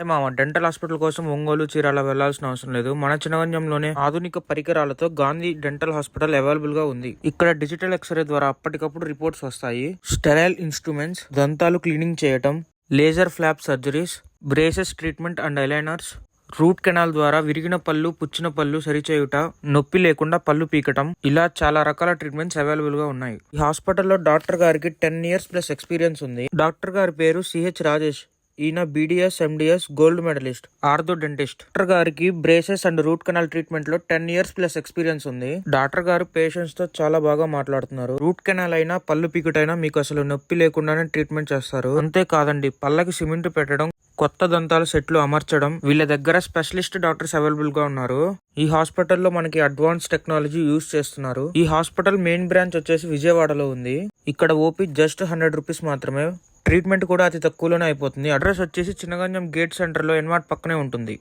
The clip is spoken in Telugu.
మామ డెంటల్ హాస్పిటల్ కోసం ఒంగోలు చీరాల వెళ్లాల్సిన అవసరం లేదు. మన చినగంజంలోనే ఆధునిక పరికరాలతో గాంధీ డెంటల్ హాస్పిటల్ అవైలబుల్ గా ఉంది. ఇక్కడ డిజిటల్ ఎక్స్రే ద్వారా అప్పటికప్పుడు రిపోర్ట్స్ వస్తాయి. స్టెరైల్ ఇన్స్ట్రుమెంట్స్, దంతాలు క్లీనింగ్ చేయటం, laser flop surgeries, braces treatment and eyeliners, root canal ద్వారా విరిగిన పళ్ళు, పుచ్చిన పళ్ళు సరిచేయుట, నొప్పి లేకుండా పళ్ళు పీకటం, ఇలా చాలా రకాల ట్రీట్మెంట్స్ అవైలబుల్ గా ఉన్నాయి. ఈ హాస్పిటల్లో డాక్టర్ గారికి 10 years ప్లస్ ఎక్స్పీరియన్స్ ఉంది. డాక్టర్ గారి పేరు సిహెచ్ రాజేష్. ఈయన BDS, MDS gold medallist, ortho dentist. Doctor గారికి braces and root canal treatment లో 10 years ప్లస్ ఎక్స్పీరియన్స్ ఉంది. డాక్టర్ గారు పేషెంట్స్ తో చాలా బాగా మాట్లాడుతున్నారు. రూట్ కెనాల్ అయినా పళ్ళు పీకుటైనా మీకు అసలు నొప్పి లేకుండానే ట్రీట్మెంట్ చేస్తారు. అంతేకాదండి, పళ్ళకి సిమెంట్ పెట్టడం, కొత్త దంతాల సెట్లు అమర్చడం, వీళ్ళ దగ్గర స్పెషలిస్ట్ డాక్టర్స్ అవైలబుల్ గా ఉన్నారు. ఈ హాస్పిటల్లో మనకి అడ్వాన్స్ టెక్నాలజీ యూజ్ చేస్తున్నారు. ఈ హాస్పిటల్ మెయిన్ బ్రాంచ్ వచ్చేసి విజయవాడలో ఉంది. ఇక్కడ ఓపీ జస్ట్ 100 rupees మాత్రమే. ట్రీట్మెంట్ కూడా అతి తక్కువలోనే అయిపోతుంది. అడ్రస్ వచ్చేసి చినగంజం గేట్ సెంటర్ లో ఎన్మార్ట్ పక్కనే ఉంటుంది.